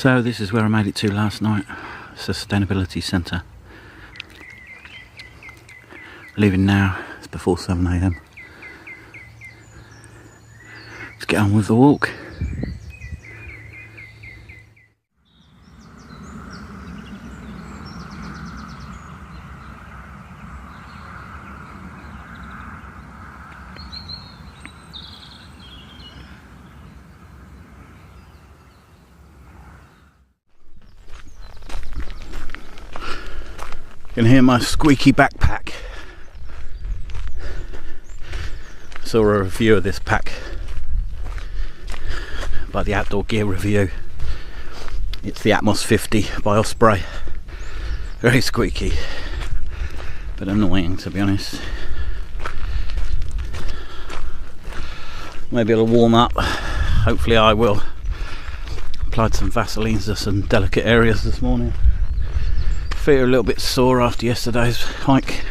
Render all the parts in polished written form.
So this is where I made it to last night, Sustainability Centre. Leaving now, it's before 7 AM. Let's get on with the walk. You can hear my squeaky backpack. I saw a review of this pack by the Outdoor Gear Review. It's the Atmos 50 by Osprey. Very squeaky, but annoying to be honest. Maybe it'll warm up. Hopefully I will. Applied some Vaseline to some delicate areas this morning. Feet are a little bit sore after yesterday's hike.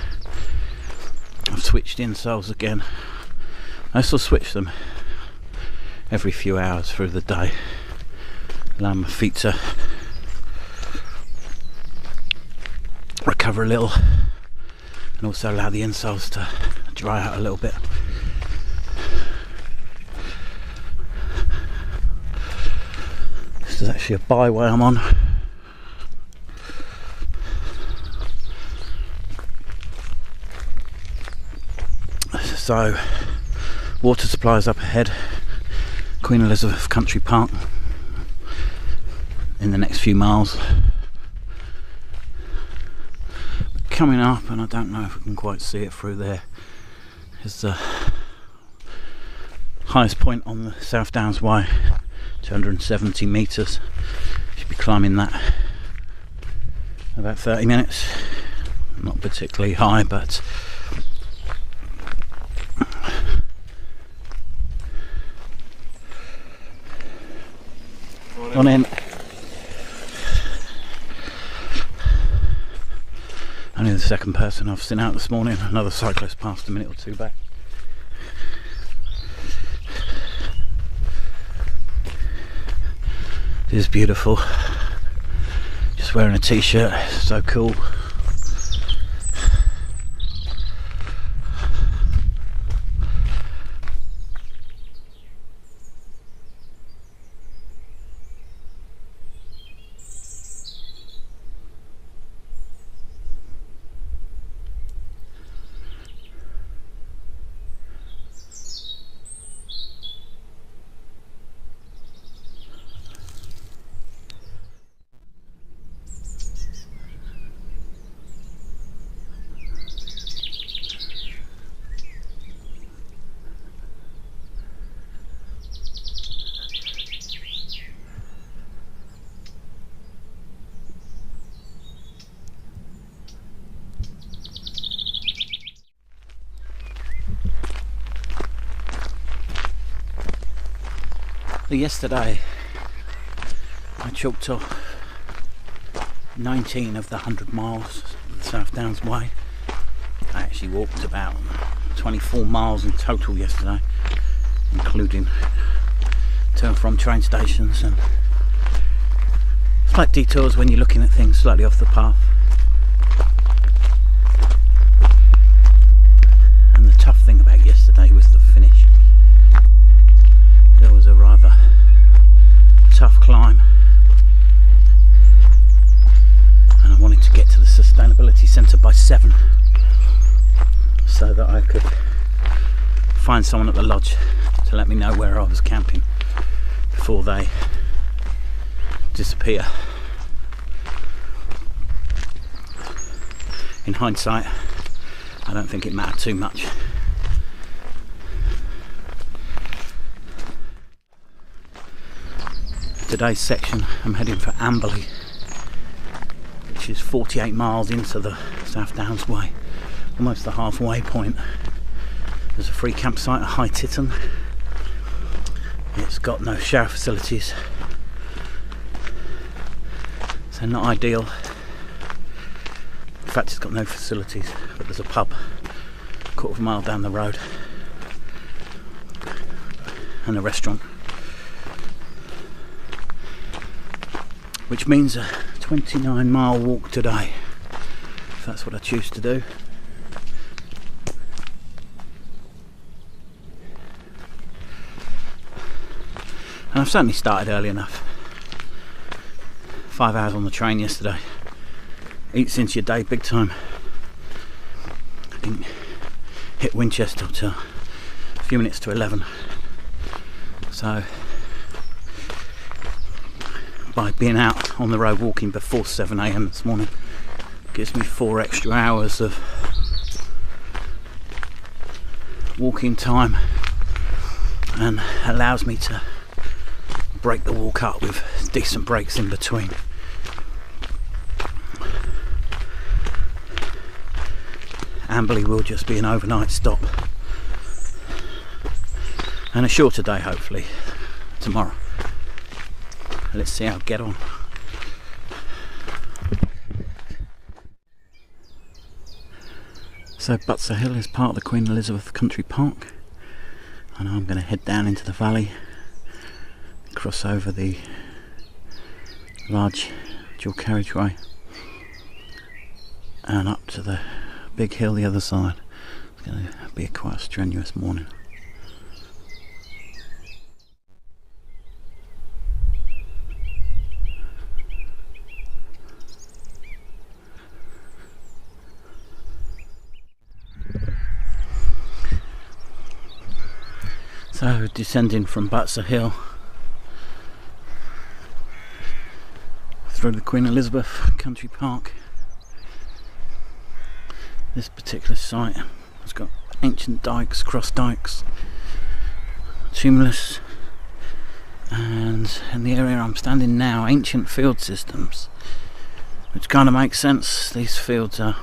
I've switched insoles again. I still switch them every few hours through the day, allow my feet to recover a little and also allow the insoles to dry out a little bit. This is actually a byway I'm on. So, water supplies up ahead, Queen Elizabeth Country Park in the next few miles. Coming up, and I don't know if I can quite see it through there, is the highest point on the South Downs Way, 270 metres. Should be climbing that in about 30 minutes. Not particularly high, but on in. Only the second person I've seen out this morning. Another cyclist passed a minute or two back. It is beautiful. Just wearing a t-shirt, so cool. Yesterday I chalked off 19 of the 100 miles of the South Downs Way. I actually walked about 24 miles in total yesterday, including to and from train stations and slight detours when you're looking at things slightly off the path. And the tough thing about yesterday was the finish. There was a rather tough climb and I wanted to get to the Sustainability Centre by 7 so that I could find someone at the lodge to let me know where I was camping before they disappear. In hindsight, I don't think it mattered too much. Today's section, I'm heading for Amberley, which is 48 miles into the South Downs Way, almost the halfway point. There's a free campsite at High Titton. It's got no shower facilities, so not ideal. In fact, it's got no facilities, but there's a pub a quarter of a mile down the road and a restaurant. which means a 29-mile walk today, if that's what I choose to do. And I've certainly started early enough. 5 hours on the train yesterday. Eats into your day big time. I didn't hit Winchester till a few minutes to 11. So by being out on the road walking before 7 AM this morning gives me 4 extra hours of walking time and allows me to break the walk up with decent breaks in between. Amberley will just be an overnight stop and a shorter day hopefully tomorrow. Let's see how I get on. So Butser Hill is part of the Queen Elizabeth Country Park, and I'm going to head down into the valley, cross over the large dual carriageway and up to the big hill the other side. It's going to be quite a strenuous morning. So descending from Butser Hill through the Queen Elizabeth Country Park. This particular site has got ancient dikes, cross dikes, tumulus, and in the area I'm standing now, ancient field systems, which kind of makes sense. These fields are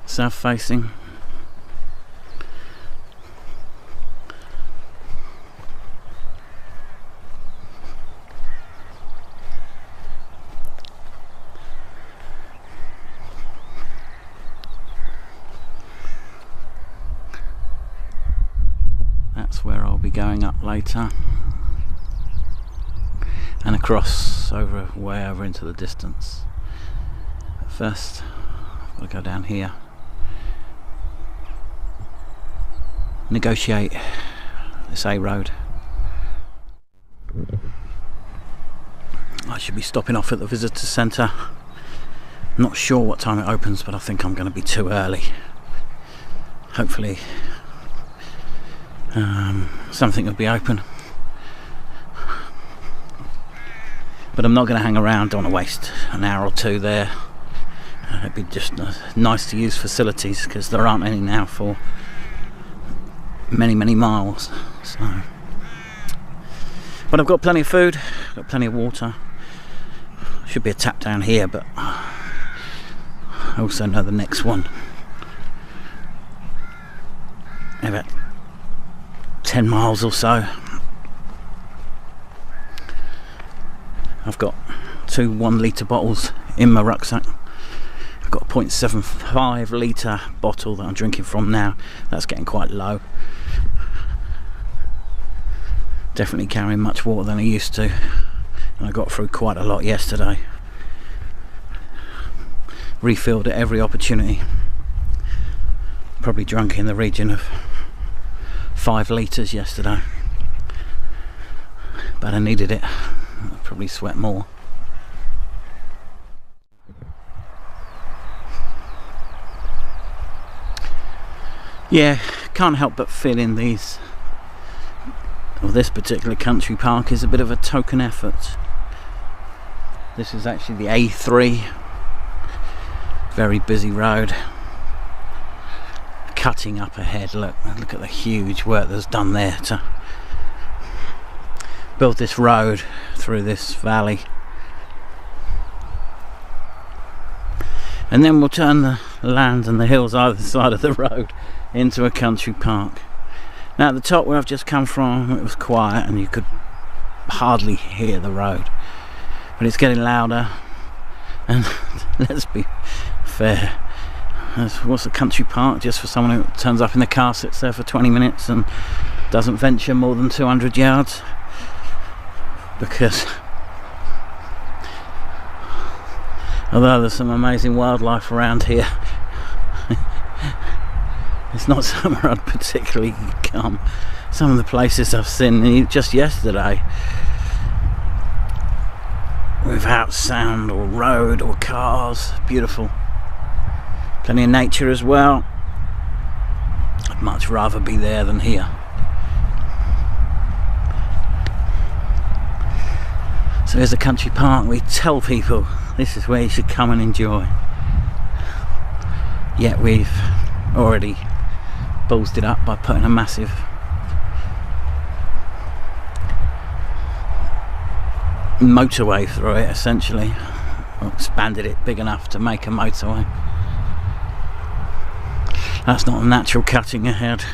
south facing. That's where I'll be going up later, and across over, way over into the distance. But first I've got to go down here, negotiate this A road. I should be stopping off at the visitor centre. Not sure what time it opens, but I think I'm going to be too early. Hopefully something will be open, but I'm not going to hang around. Don't want to waste an hour or two there. It'd be just nice to use facilities because there aren't any now for many miles. So, but I've got plenty of food, got plenty of water. Should be a tap down here, but I also know the next one, about 10 miles or so. I've got 2 1-litre bottles in my rucksack. I've got a 0.75 litre bottle that I'm drinking from now. That's getting quite low. Definitely carrying much water than I used to, and I got through quite a lot yesterday. Refilled at every opportunity. Probably drunk in the region of 5 litres yesterday, but I needed it. I'll probably sweat more. Yeah, can't help but feeling this particular country park is a bit of a token effort. This is actually the A3, very busy road. Cutting up ahead, look at the huge work that's done there to build this road through this valley, and then we'll turn the land and the hills either side of the road into a country park. Now at the top where I've just come from, it was quiet and you could hardly hear the road, but it's getting louder, and let's be fair, what's a country park? Just for someone who turns up in the car, sits there for 20 minutes and doesn't venture more than 200 yards. because although there's some amazing wildlife around here, it's not somewhere I'd particularly come. Some of the places I've seen just yesterday, without sound or road or cars, beautiful. Plenty of nature as well. I'd much rather be there than here. So here's a country park. We tell people this is where you should come and enjoy. Yet we've already ballsed it up by putting a massive motorway through it, essentially. Or expanded it big enough to make a motorway. That's not a natural cutting ahead.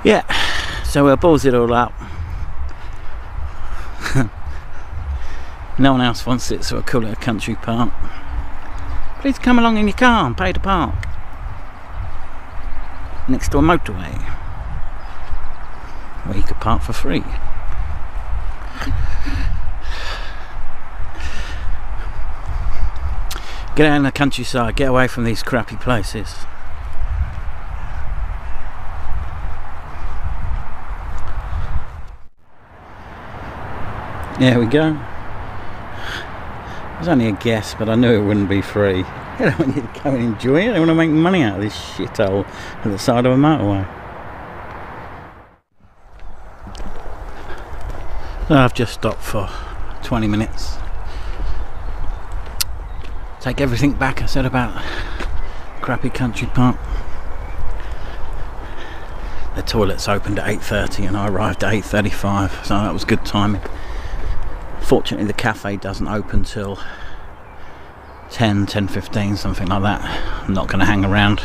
Yeah, so we'll balls it all up. No one else wants it, so I'll call it a country park. Please come along in your car and pay to park next to a motorway where you could park for free. Get out in the countryside, get away from these crappy places. There we go. It was only a guess, but I knew it wouldn't be free. They don't want you to go and enjoy it. They want to make money out of this shithole at the side of a motorway. So I've just stopped for 20 minutes. Take everything back I said about crappy country park. The toilets opened at 8:30 and I arrived at 8:35, so that was good timing. Fortunately the cafe doesn't open till 10:15, something like that. I'm not going to hang around.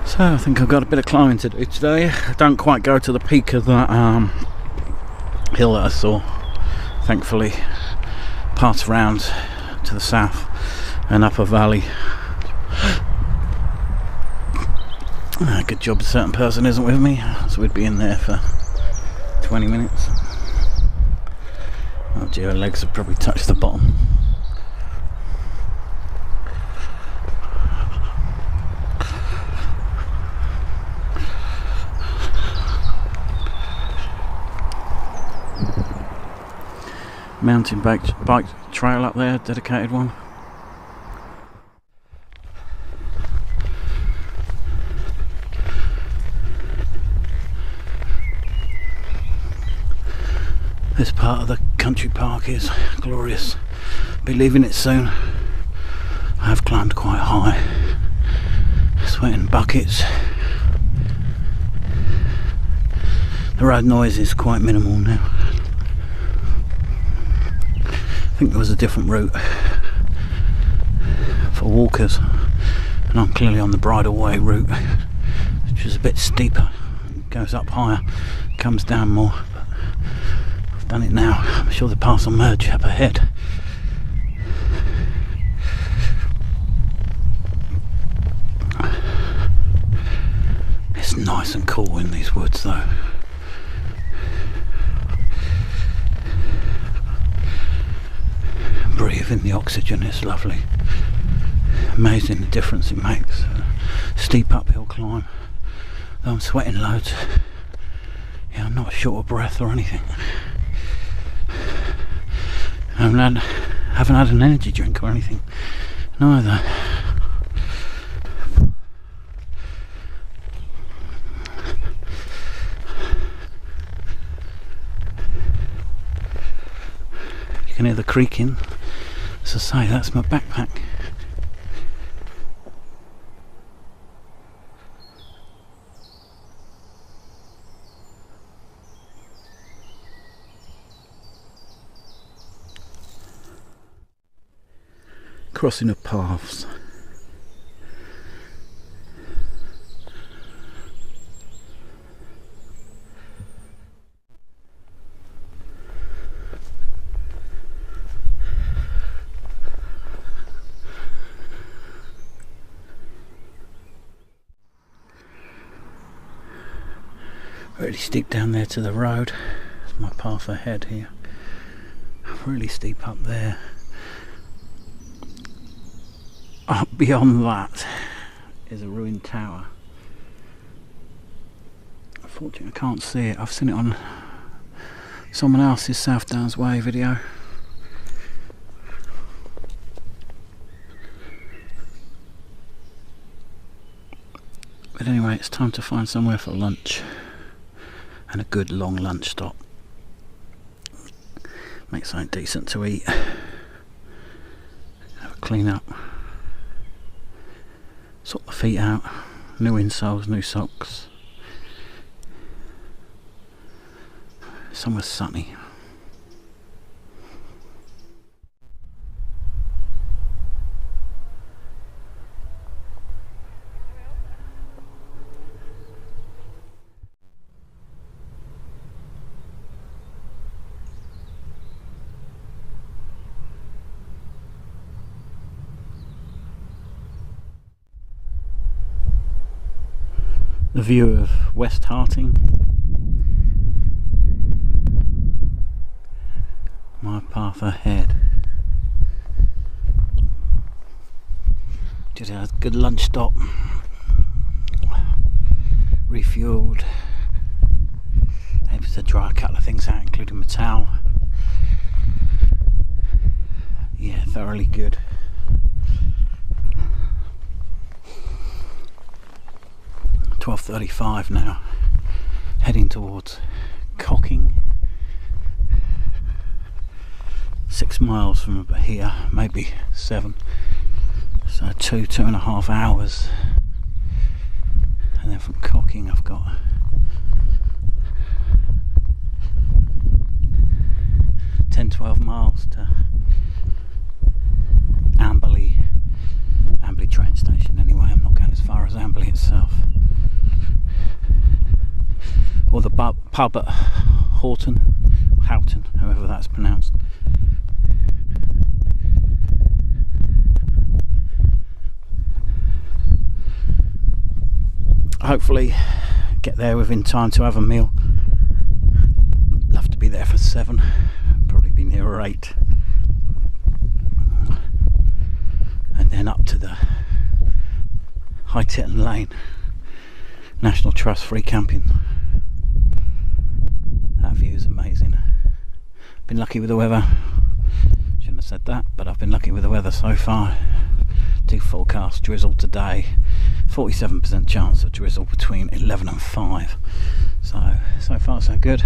So I think I've got a bit of climbing to do today. I don't quite go to the peak of that hill that I saw. Thankfully, pass around to the south and up a valley. Good job a certain person isn't with me, so we'd be in there for 20 minutes. Oh dear, her legs have probably touched the bottom. Mountain bike trail up there, dedicated one. This part of the country park is glorious. Be leaving it soon. I have climbed quite high. Sweating buckets. The road noise is quite minimal now. I think there was a different route for walkers, and I'm clearly on the bridleway route, which is a bit steeper. It goes up higher, comes down more. Done it now. I'm sure the path will merge up ahead. It's nice and cool in these woods though. Breathe in the oxygen, it's lovely. Amazing the difference it makes. Steep uphill climb. Though I'm sweating loads. Yeah, I'm not short of breath or anything. I haven't had an energy drink or anything, neither. You can hear the creaking. As I say, that's my backpack. crossing of paths. Really steep down there to the road. It's my path ahead here. Really steep up there. Up beyond that is a ruined tower. Unfortunately I can't see it. I've seen it on someone else's South Downs Way video. But anyway, it's time to find somewhere for lunch. And a good long lunch stop. Make something decent to eat. Have a clean up. Sort the feet out. New insoles, new socks. Somewhere sunny. The view of West Harting, my path ahead. Did a good lunch stop, refuelled, able to dry a couple of things out including my towel. Yeah, thoroughly good. .35 now, heading towards Cocking, 6 miles from here, maybe 7, so 2.5 hours, and then from Cocking I've got 10-12 miles to Amberley train station. Anyway, I'm not going as far as Amberley itself. Or the pub at Houghton, however that's pronounced. Hopefully get there within time to have a meal. Love to be there for 7, probably be nearer 8. And then up to the High Titton Lane National Trust free camping. That view is amazing. Been lucky with the weather. Shouldn't have said that, but I've been lucky with the weather so far. Do forecast drizzle today. 47% chance of drizzle between 11 and 5. So far so good.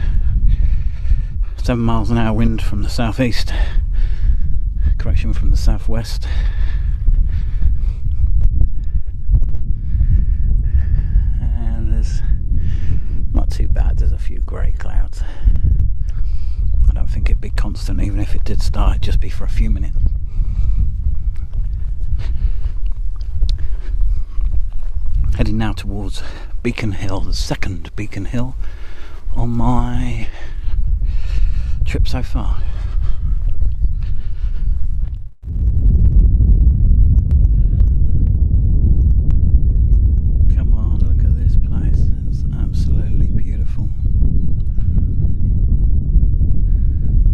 7 miles an hour wind from the southeast. Correction, from the southwest. And there's not too bad, there's a few grey clouds. I don't think it'd be constant, even if it did start, it'd just be for a few minutes. Heading now towards Beacon Hill, the second Beacon Hill on my trip so far. Come on, look at this place, it's absolutely beautiful.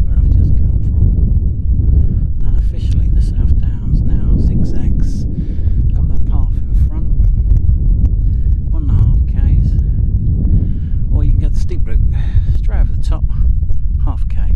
Where I've just come from. And officially the South Downs now zigzags up the path in front. 1.5 k's, or you can get the steep route straight over the top, half k,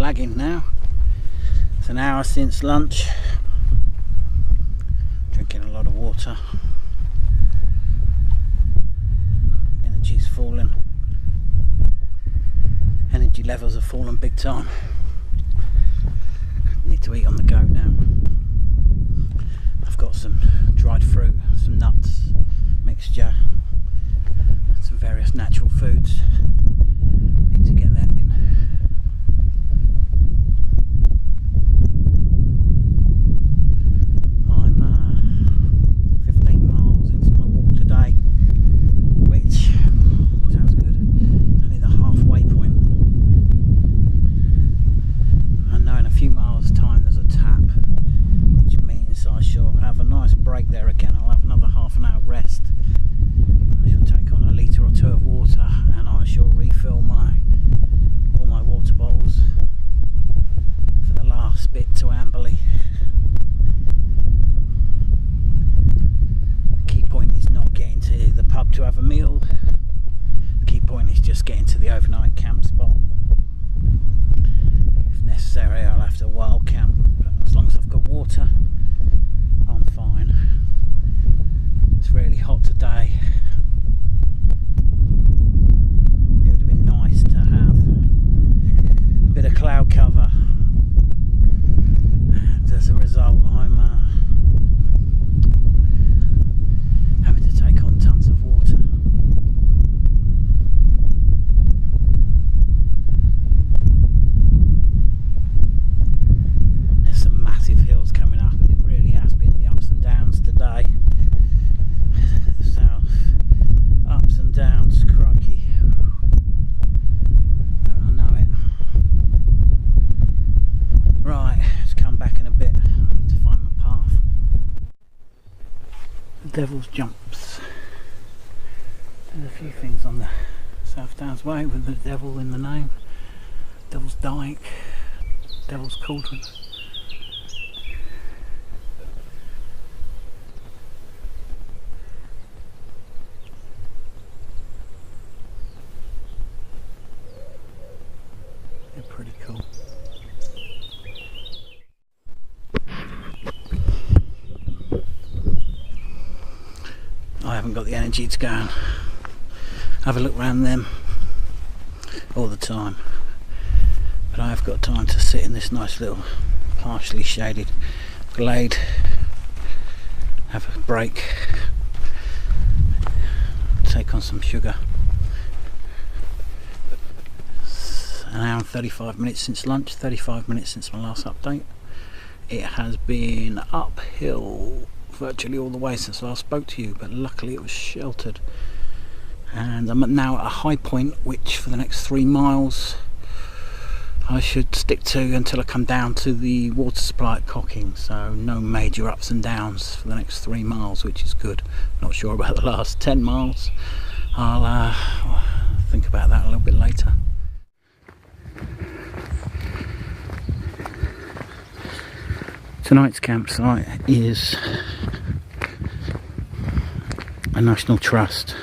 flagging now. It's an hour since lunch. Drinking a lot of water. Energy's fallen. Energy levels have fallen big time. Need to eat on the go now. I've got some dried fruit, some nuts, mixture, and some various natural foods. Need to get them in. I'm 15 miles into my walk today, which sounds good. Only the halfway point. I know in a few miles time there's a tap, which means I shall have a nice break there again. I'll have another half an hour rest. I shall take on a litre or two of water and I shall refill all my water bottles for the last bit to Amberley. The key point is not getting to the pub to have a meal. The key point is just getting to the overnight camp spot. If necessary I'll have to wild camp, but as long as I've got water I'm fine. It's really hot today. It would have been nice to have a bit of cloud cover, and as a result I'm having to take on tons of water. There's some massive hills coming up, and it really has been the ups and downs today. The south ups and downs, crikey. Don't I know it. Right, let's come back in a bit. I need to find my path. The Devil's Jumps. There's a few things on the South Downs Way with the devil in the name. Devil's Dyke, Devil's Cauldron. They're pretty cool. I haven't got the energy to go and have a look around them all the time, but I have got time to sit in this nice little partially shaded glade, have a break, take on some sugar. It's an hour and 35 minutes since lunch, 35 minutes since my last update. It has been uphill virtually all the way since I last spoke to you, but luckily it was sheltered, and I'm now at a high point which for the next 3 miles I should stick to until I come down to the water supply at Cocking. So no major ups and downs for the next 3 miles, which is good. Not sure about the last 10 miles. I'll think about that a little bit later. Tonight's campsite is a National Trust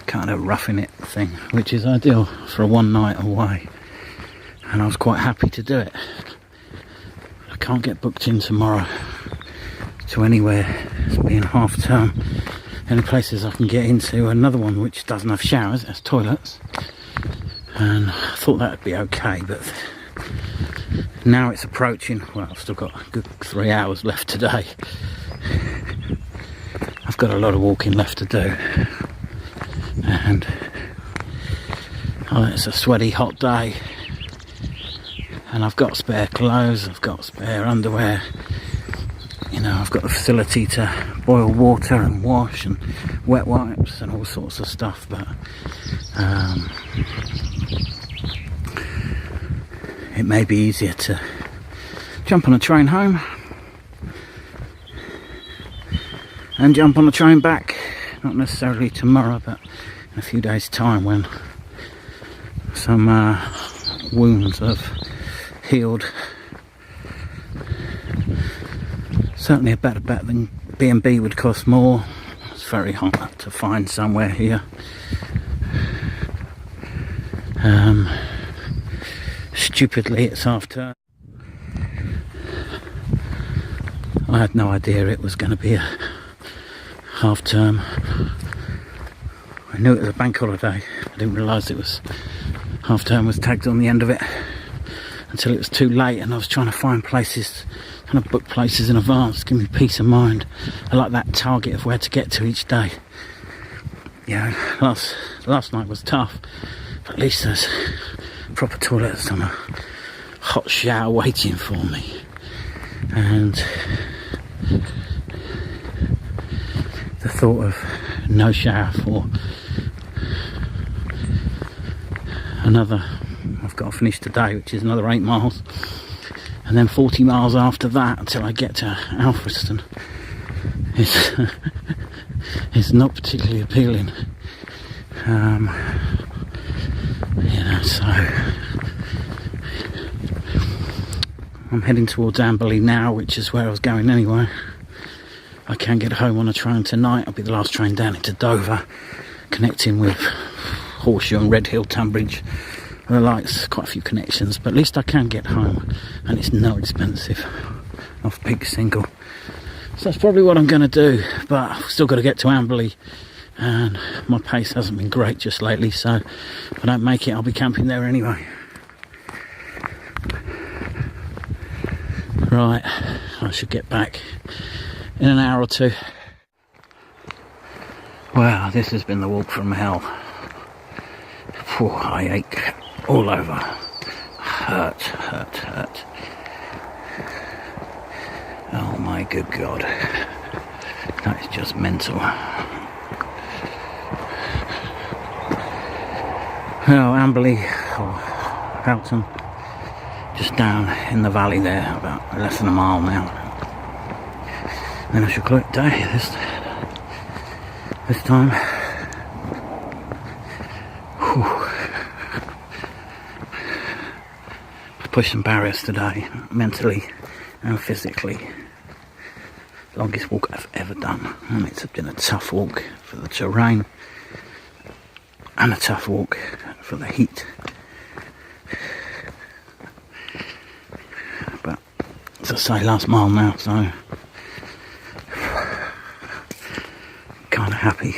kind of roughing it thing, which is ideal for a one night away, and I was quite happy to do it. I can't get booked in tomorrow to anywhere, it's being half term. Any places I can get into, another one which doesn't have showers, it has toilets, and I thought that would be okay, but now it's approaching, well, I've still got a good 3 hours left today. I've got a lot of walking left to do, and it's a sweaty hot day, and I've got spare clothes, I've got spare underwear, you know, I've got the facility to boil water and wash and wet wipes and all sorts of stuff, but it may be easier to jump on a train home and jump on a train back, not necessarily tomorrow, but in a few days' time when some wounds have healed. Certainly a better bet than B&B would cost more. It's very hard to find somewhere here. stupidly it's half term. I had no idea it was going to be a half term. I knew it was a bank holiday. I didn't realise it was half term was tagged on the end of it until it was too late, and I was trying to find places, trying to book places in advance, give me peace of mind. I like that target of where to get to each day. Yeah, last night was tough, but at least there's proper toilets and a hot shower waiting for me, and the thought of no shower for I've got to finish today, which is another 8 miles, and then 40 miles after that until I get to Alfriston is not particularly appealing. So I'm heading towards Amberley now, which is where I was going anyway. I can get home on a train tonight. I'll be the last train down into Dover, connecting with Horseshoe and Redhill, Tunbridge, and the likes. Quite a few connections, but at least I can get home, and it's no expensive off peak single. So that's probably what I'm going to do, but I've still got to get to Amberley, and my pace hasn't been great just lately, so if I don't make it, I'll be camping there anyway. Right, I should get back in an hour or two. Wow, this has been the walk from hell. Phew, I ache all over. Hurt. Oh my good God. That is just mental. Well, Amberley, or Houghton, just down in the valley there, about less than a mile now. Then I shall call it a day this time. Whew. I've pushed some barriers today, mentally and physically. Longest walk I've ever done, and it's been a tough walk for the terrain and a tough walk for the heat. But as I say, last mile now, so kind of happy